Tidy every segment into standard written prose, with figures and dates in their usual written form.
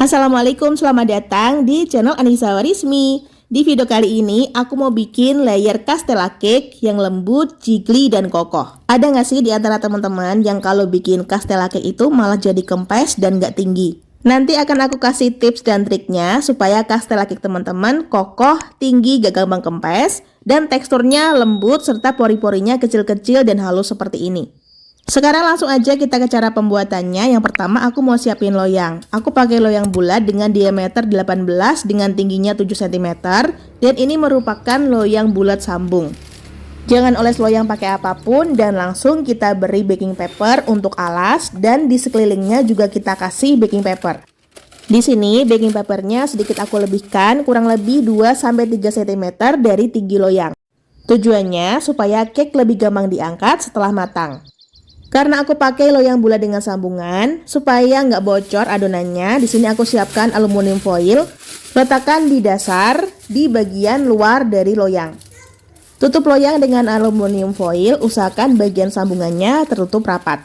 Assalamualaikum, selamat datang di channel Anissa Warismi. Di video kali ini, aku mau bikin layer castella cake yang lembut, jiggly, dan kokoh. Ada nggak sih di antara teman-teman yang kalau bikin castella cake itu malah jadi kempes dan nggak tinggi? Nanti akan aku kasih tips dan triknya supaya castella cake teman-teman kokoh, tinggi, gak gampang kempes, dan teksturnya lembut serta pori-porinya kecil-kecil dan halus seperti ini. Sekarang langsung aja kita ke cara pembuatannya. Yang pertama aku mau siapin loyang. Aku pakai loyang bulat dengan diameter 18 dengan tingginya 7 cm. Dan ini merupakan loyang bulat sambung. Jangan oles loyang pakai apapun dan langsung kita beri baking paper untuk alas. Dan di sekelilingnya juga kita kasih baking paper. Di sini baking papernya sedikit aku lebihkan, kurang lebih 2-3 cm dari tinggi loyang. Tujuannya supaya cake lebih gampang diangkat setelah matang. Karena aku pakai loyang bulat dengan sambungan, supaya nggak bocor adonannya, di sini aku siapkan aluminium foil, letakkan di dasar, di bagian luar dari loyang. Tutup loyang dengan aluminium foil, usahakan bagian sambungannya tertutup rapat.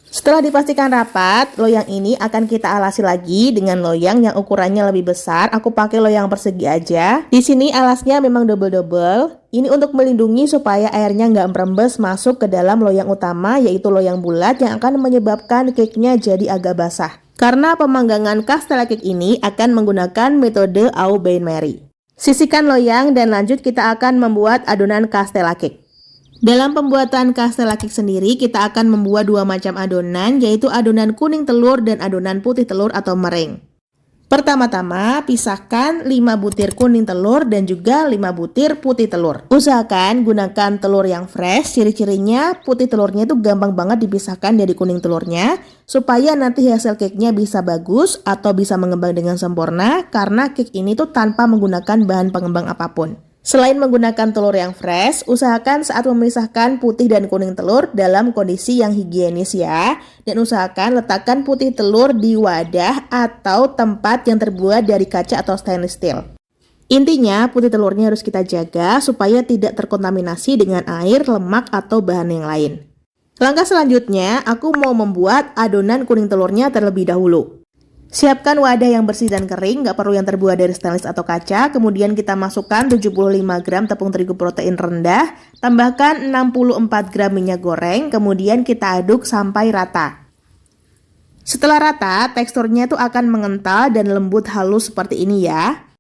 Setelah dipastikan rapat, loyang ini akan kita alasi lagi dengan loyang yang ukurannya lebih besar. Aku pakai loyang persegi aja. Di sini alasnya memang double-double. Ini untuk melindungi supaya airnya nggak merembes masuk ke dalam loyang utama, yaitu loyang bulat yang akan menyebabkan cake-nya jadi agak basah. Karena pemanggangan castella cake ini akan menggunakan metode au bain-marie. Sisihkan loyang dan lanjut kita akan membuat adonan castella cake. Dalam pembuatan castella cake sendiri, kita akan membuat dua macam adonan, yaitu adonan kuning telur dan adonan putih telur atau meringue. Pertama-tama, pisahkan 5 butir kuning telur dan juga 5 butir putih telur. Usahakan gunakan telur yang fresh, ciri-cirinya putih telurnya itu gampang banget dipisahkan dari kuning telurnya, supaya nanti hasil cake-nya bisa bagus atau bisa mengembang dengan sempurna, karena cake ini tuh tanpa menggunakan bahan pengembang apapun. Selain menggunakan telur yang fresh, usahakan saat memisahkan putih dan kuning telur dalam kondisi yang higienis ya. Dan usahakan letakkan putih telur di wadah atau tempat yang terbuat dari kaca atau stainless steel. Intinya putih telurnya harus kita jaga supaya tidak terkontaminasi dengan air, lemak, atau bahan yang lain. Langkah selanjutnya, aku mau membuat adonan kuning telurnya terlebih dahulu. Siapkan wadah yang bersih dan kering, nggak perlu yang terbuat dari stainless atau kaca. Kemudian kita masukkan 75 gram tepung terigu protein rendah, tambahkan 64 gram minyak goreng, kemudian kita aduk sampai rata. Setelah rata, teksturnya itu akan mengental dan lembut halus seperti ini ya.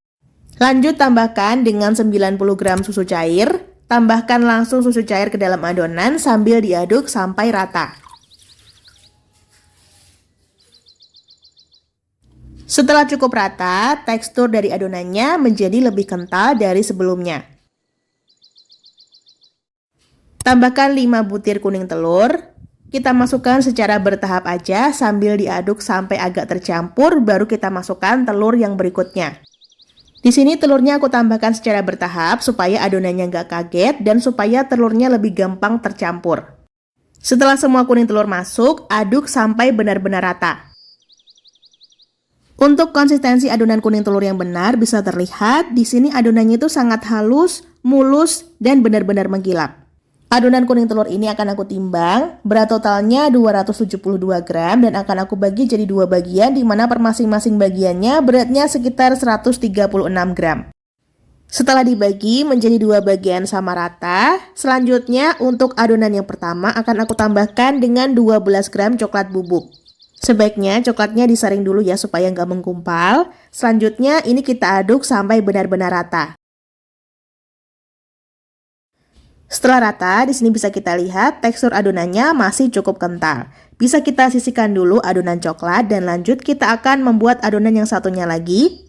Lanjut tambahkan dengan 90 gram susu cair, tambahkan langsung susu cair ke dalam adonan sambil diaduk sampai rata. Setelah cukup rata, tekstur dari adonannya menjadi lebih kental dari sebelumnya. Tambahkan 5 butir kuning telur. Kita masukkan secara bertahap aja sambil diaduk sampai agak tercampur, baru kita masukkan telur yang berikutnya. Di sini telurnya aku tambahkan secara bertahap supaya adonannya nggak kaget dan supaya telurnya lebih gampang tercampur. Setelah semua kuning telur masuk, aduk sampai benar-benar rata. Untuk konsistensi adonan kuning telur yang benar bisa terlihat di sini adonannya itu sangat halus, mulus, dan benar-benar mengkilap. Adonan kuning telur ini akan aku timbang, berat totalnya 272 gram dan akan aku bagi jadi 2 bagian di mana per masing-masing bagiannya beratnya sekitar 136 gram. Setelah dibagi menjadi 2 bagian sama rata, selanjutnya untuk adonan yang pertama akan aku tambahkan dengan 12 gram coklat bubuk. Sebaiknya coklatnya disaring dulu ya supaya nggak menggumpal. Selanjutnya ini kita aduk sampai benar-benar rata. Setelah rata, di sini bisa kita lihat tekstur adonannya masih cukup kental. Bisa kita sisihkan dulu adonan coklat dan lanjut kita akan membuat adonan yang satunya lagi.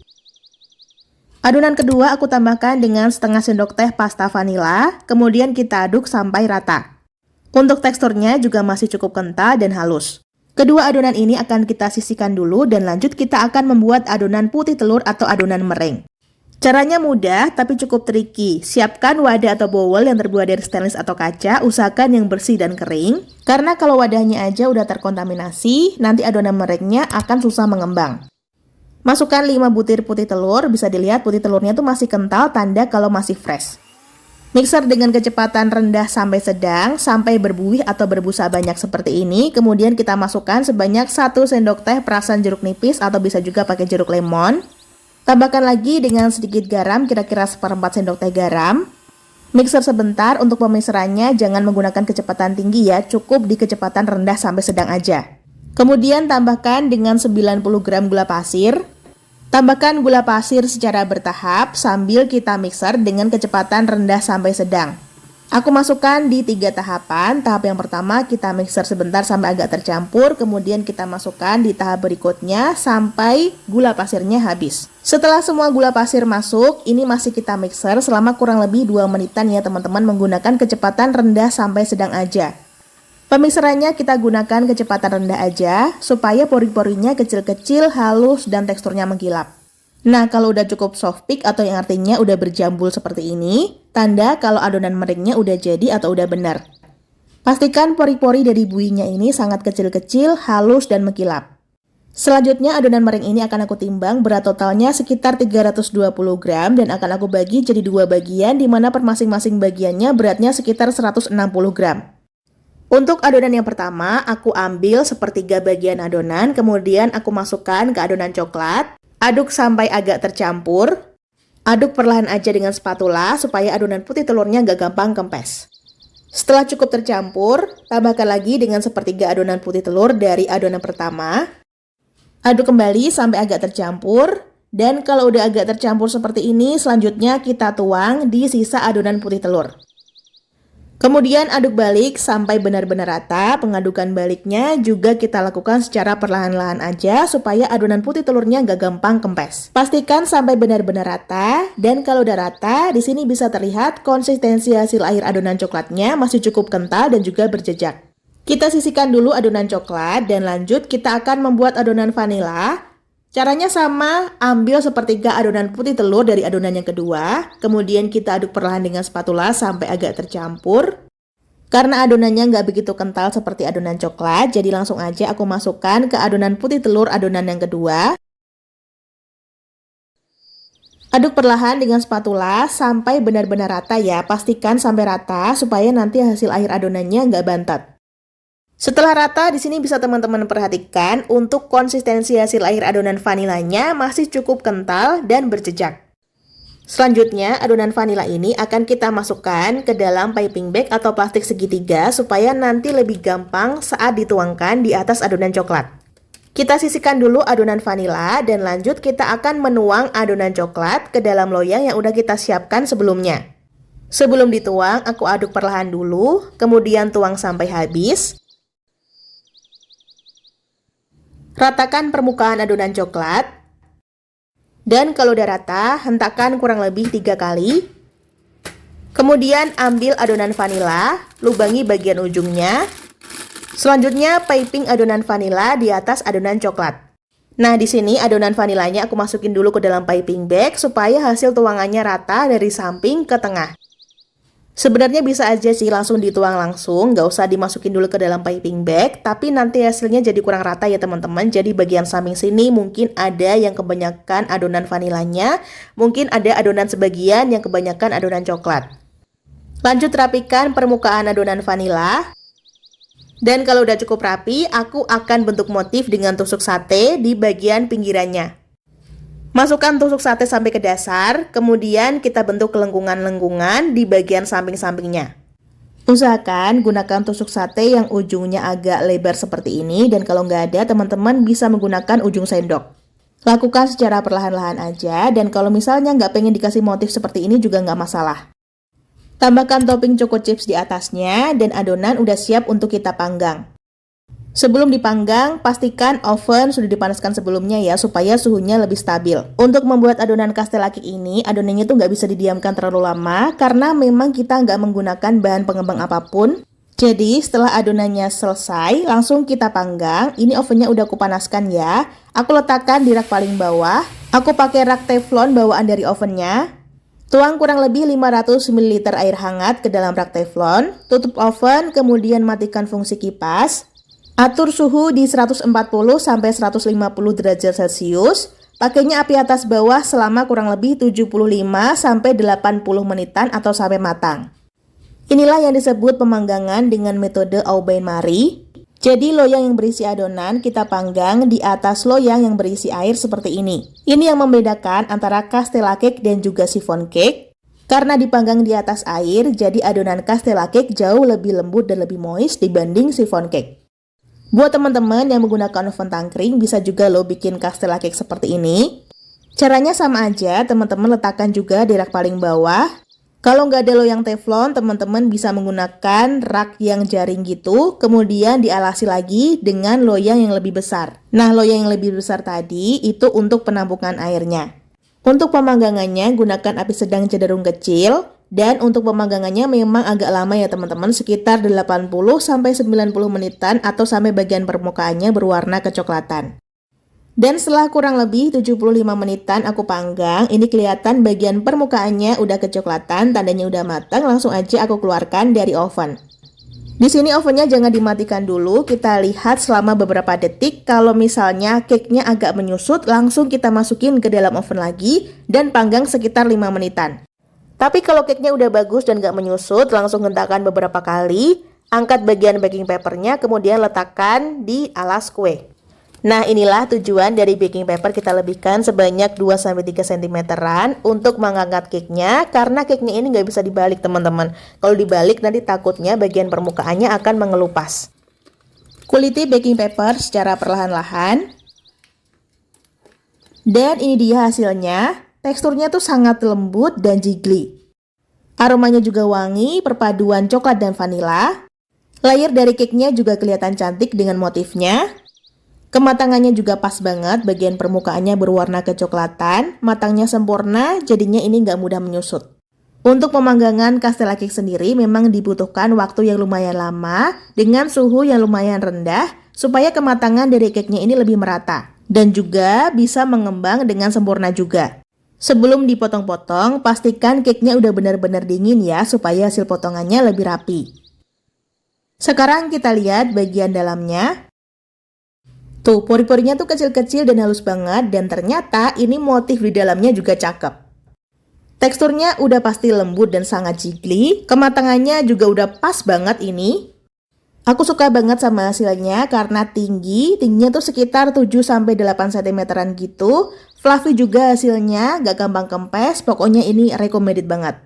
Adonan kedua aku tambahkan dengan setengah sendok teh pasta vanila, kemudian kita aduk sampai rata. Untuk teksturnya juga masih cukup kental dan halus. Kedua adonan ini akan kita sisihkan dulu dan lanjut kita akan membuat adonan putih telur atau adonan meringue. Caranya mudah tapi cukup tricky. Siapkan wadah atau bowl yang terbuat dari stainless atau kaca, usahakan yang bersih dan kering. Karena kalau wadahnya aja udah terkontaminasi, nanti adonan meringuenya akan susah mengembang. Masukkan 5 butir putih telur, bisa dilihat putih telurnya tuh masih kental, tanda kalau masih fresh. Mixer dengan kecepatan rendah sampai sedang sampai berbuih atau berbusa banyak seperti ini. Kemudian kita masukkan sebanyak 1 sendok teh perasan jeruk nipis atau bisa juga pakai jeruk lemon. Tambahkan lagi dengan sedikit garam, kira-kira 1/4 sendok teh garam. Mixer sebentar. Untuk pemixerannya jangan menggunakan kecepatan tinggi ya, cukup di kecepatan rendah sampai sedang aja. Kemudian tambahkan dengan 90 gram gula pasir. Tambahkan gula pasir secara bertahap sambil kita mixer dengan kecepatan rendah sampai sedang. Aku masukkan di 3 tahapan. Tahap yang pertama kita mixer sebentar sampai agak tercampur, kemudian kita masukkan di tahap berikutnya sampai gula pasirnya habis. Setelah semua gula pasir masuk, ini masih kita mixer selama kurang lebih 2 menitan ya teman-teman, menggunakan kecepatan rendah sampai sedang aja. Pemixerannya kita gunakan kecepatan rendah aja, supaya pori-porinya kecil-kecil, halus, dan teksturnya mengkilap. Nah, kalau udah cukup soft peak atau yang artinya udah berjambul seperti ini, tanda kalau adonan meringnya udah jadi atau udah benar. Pastikan pori-pori dari buihnya ini sangat kecil-kecil, halus, dan mengkilap. Selanjutnya adonan mering ini akan aku timbang, berat totalnya sekitar 320 gram dan akan aku bagi jadi 2 bagian, di mana per masing-masing bagiannya beratnya sekitar 160 gram. Untuk adonan yang pertama, aku ambil sepertiga bagian adonan, kemudian aku masukkan ke adonan coklat. Aduk sampai agak tercampur. Aduk perlahan aja dengan spatula supaya adonan putih telurnya gak gampang kempes. Setelah cukup tercampur, tambahkan lagi dengan sepertiga adonan putih telur dari adonan pertama. Aduk kembali sampai agak tercampur. Dan kalau udah agak tercampur seperti ini, selanjutnya kita tuang di sisa adonan putih telur. Kemudian aduk balik sampai benar-benar rata. Pengadukan baliknya juga kita lakukan secara perlahan-lahan aja supaya adonan putih telurnya gak gampang kempes. Pastikan sampai benar-benar rata, dan kalau udah rata, di sini bisa terlihat konsistensi hasil air adonan coklatnya masih cukup kental dan juga berjejak. Kita sisihkan dulu adonan coklat dan lanjut kita akan membuat adonan vanila. Caranya sama, ambil sepertiga adonan putih telur dari adonan yang kedua, kemudian kita aduk perlahan dengan spatula sampai agak tercampur. Karena adonannya nggak begitu kental seperti adonan coklat, jadi langsung aja aku masukkan ke adonan putih telur adonan yang kedua. Aduk perlahan dengan spatula sampai benar-benar rata ya, pastikan sampai rata supaya nanti hasil air adonannya nggak bantat. Setelah rata, di sini bisa teman-teman perhatikan untuk konsistensi hasil air adonan vanilanya masih cukup kental dan berjejak. Selanjutnya, adonan vanila ini akan kita masukkan ke dalam piping bag atau plastik segitiga supaya nanti lebih gampang saat dituangkan di atas adonan coklat. Kita sisihkan dulu adonan vanila dan lanjut kita akan menuang adonan coklat ke dalam loyang yang udah kita siapkan sebelumnya. Sebelum dituang, aku aduk perlahan dulu, kemudian tuang sampai habis. Ratakan permukaan adonan coklat. Dan kalau udah rata, hentakkan kurang lebih 3 kali. Kemudian ambil adonan vanila, lubangi bagian ujungnya. Selanjutnya piping adonan vanila di atas adonan coklat. Nah, di sini adonan vanilanya aku masukin dulu ke dalam piping bag supaya hasil tuangannya rata dari samping ke tengah. Sebenarnya bisa aja sih langsung dituang langsung, nggak usah dimasukin dulu ke dalam piping bag, tapi nanti hasilnya jadi kurang rata ya teman-teman. Jadi bagian samping sini mungkin ada yang kebanyakan adonan vanilanya, mungkin ada adonan sebagian yang kebanyakan adonan coklat. Lanjut rapikan permukaan adonan vanila. Dan kalau udah cukup rapi, aku akan bentuk motif dengan tusuk sate di bagian pinggirannya. Masukkan tusuk sate sampai ke dasar, kemudian kita bentuk lengkungan-lengkungan di bagian samping-sampingnya. Usahakan gunakan tusuk sate yang ujungnya agak lebar seperti ini, dan kalau nggak ada, teman-teman bisa menggunakan ujung sendok. Lakukan secara perlahan-lahan aja, dan kalau misalnya nggak pengen dikasih motif seperti ini juga nggak masalah. Tambahkan topping choco chips di atasnya, dan adonan udah siap untuk kita panggang. Sebelum dipanggang, pastikan oven sudah dipanaskan sebelumnya ya, supaya suhunya lebih stabil. Untuk membuat adonan kastela cake ini, adonannya tuh nggak bisa didiamkan terlalu lama, karena memang kita nggak menggunakan bahan pengembang apapun. Jadi, setelah adonannya selesai, langsung kita panggang. Ini ovennya udah aku panaskan ya. Aku letakkan di rak paling bawah. Aku pakai rak teflon bawaan dari ovennya. Tuang kurang lebih 500 ml air hangat ke dalam rak teflon. Tutup oven, kemudian matikan fungsi kipas. Atur suhu di 140 sampai 150 derajat Celcius. Pakainya api atas bawah selama kurang lebih 75 sampai 80 menitan atau sampai matang. Inilah yang disebut pemanggangan dengan metode au bain-marie. Jadi loyang yang berisi adonan kita panggang di atas loyang yang berisi air seperti ini. Ini yang membedakan antara castella cake dan juga chiffon cake. Karena dipanggang di atas air, jadi adonan castella cake jauh lebih lembut dan lebih moist dibanding chiffon cake. Buat teman-teman yang menggunakan oven tangkring, bisa juga lo bikin castella cake seperti ini. Caranya sama aja, teman-teman letakkan juga di rak paling bawah. Kalau nggak ada loyang teflon, teman-teman bisa menggunakan rak yang jaring gitu, kemudian dialasi lagi dengan loyang yang lebih besar. Nah, loyang yang lebih besar tadi itu untuk penampungan airnya. Untuk pemanggangannya, gunakan api sedang cenderung kecil. Dan untuk pemanggangannya memang agak lama ya teman-teman, sekitar 80-90 menitan atau sampai bagian permukaannya berwarna kecoklatan. Dan setelah kurang lebih 75 menitan aku panggang, ini kelihatan bagian permukaannya udah kecoklatan, tandanya udah matang, langsung aja aku keluarkan dari oven. Di sini ovennya jangan dimatikan dulu, kita lihat selama beberapa detik. Kalau misalnya cake-nya agak menyusut, langsung kita masukin ke dalam oven lagi dan panggang sekitar 5 menitan. Tapi kalau cake-nya udah bagus dan gak menyusut, langsung hentakkan beberapa kali, angkat bagian baking papernya, kemudian letakkan di alas kue. Nah, inilah tujuan dari baking paper kita lebihkan sebanyak 2-3 cm-an untuk mengangkat cake-nya, karena cake-nya ini nggak bisa dibalik teman-teman. Kalau dibalik nanti takutnya bagian permukaannya akan mengelupas. Kuliti baking paper secara perlahan-lahan. Dan ini dia hasilnya. Teksturnya tuh sangat lembut dan jiggly. Aromanya juga wangi, perpaduan coklat dan vanila. Layer dari cake-nya juga kelihatan cantik dengan motifnya. Kematangannya juga pas banget, bagian permukaannya berwarna kecoklatan, matangnya sempurna, jadinya ini nggak mudah menyusut. Untuk pemanggangan castella cake sendiri memang dibutuhkan waktu yang lumayan lama, dengan suhu yang lumayan rendah, supaya kematangan dari cake-nya ini lebih merata. Dan juga bisa mengembang dengan sempurna juga. Sebelum dipotong-potong, pastikan cake-nya udah benar-benar dingin ya, supaya hasil potongannya lebih rapi. Sekarang kita lihat bagian dalamnya. Tuh, pori-porinya tuh kecil-kecil dan halus banget, dan ternyata ini motif di dalamnya juga cakep. Teksturnya udah pasti lembut dan sangat jiggly, kematangannya juga udah pas banget ini. Aku suka banget sama hasilnya karena tingginya tuh sekitar 7-8 cm-an gitu. Fluffy juga hasilnya, gak gampang kempes, pokoknya ini recommended banget.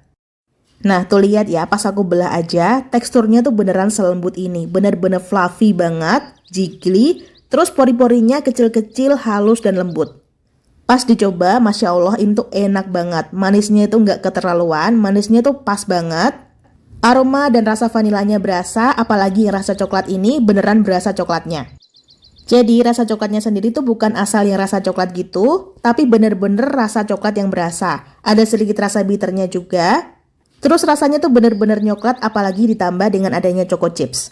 Nah, tuh lihat ya, pas aku belah aja, teksturnya tuh beneran selembut ini. Bener-bener fluffy banget, jiggly, terus pori-porinya kecil-kecil, halus dan lembut. Pas dicoba, Masya Allah, ini tuh enak banget. Manisnya itu gak keterlaluan, manisnya tuh pas banget. Aroma dan rasa vanilanya berasa, apalagi rasa coklat ini beneran berasa coklatnya. Jadi rasa coklatnya sendiri tuh bukan asal yang rasa coklat gitu, tapi bener-bener rasa coklat yang berasa. Ada sedikit rasa bitternya juga. Terus rasanya tuh bener-bener nyoklat, apalagi ditambah dengan adanya choco chips.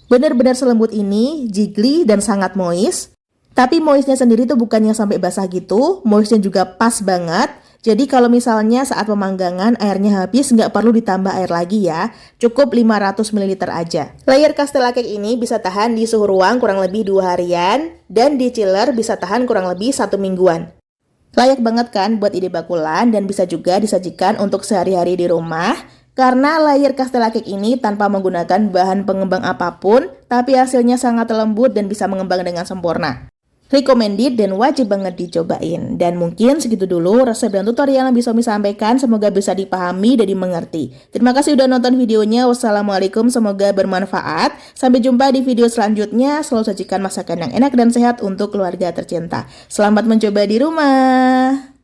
Bener-bener selembut ini, jiggly dan sangat moist. Tapi moistnya sendiri tuh bukan yang sampai basah gitu, moistnya juga pas banget. Jadi kalau misalnya saat pemanggangan airnya habis, nggak perlu ditambah air lagi ya, cukup 500 ml aja. Layer castella cake ini bisa tahan di suhu ruang kurang lebih 2 harian, dan di chiller bisa tahan kurang lebih 1 mingguan. Layak banget kan buat ide bakulan, dan bisa juga disajikan untuk sehari-hari di rumah, karena layer castella cake ini tanpa menggunakan bahan pengembang apapun, tapi hasilnya sangat lembut dan bisa mengembang dengan sempurna. Recommended dan wajib banget dicobain. Dan mungkin segitu dulu resep dan tutorial yang bisa Umi sampaikan. Semoga bisa dipahami dan dimengerti. Terima kasih udah nonton videonya. Wassalamualaikum, semoga bermanfaat. Sampai jumpa di video selanjutnya. Selalu sajikan masakan yang enak dan sehat untuk keluarga tercinta. Selamat mencoba di rumah.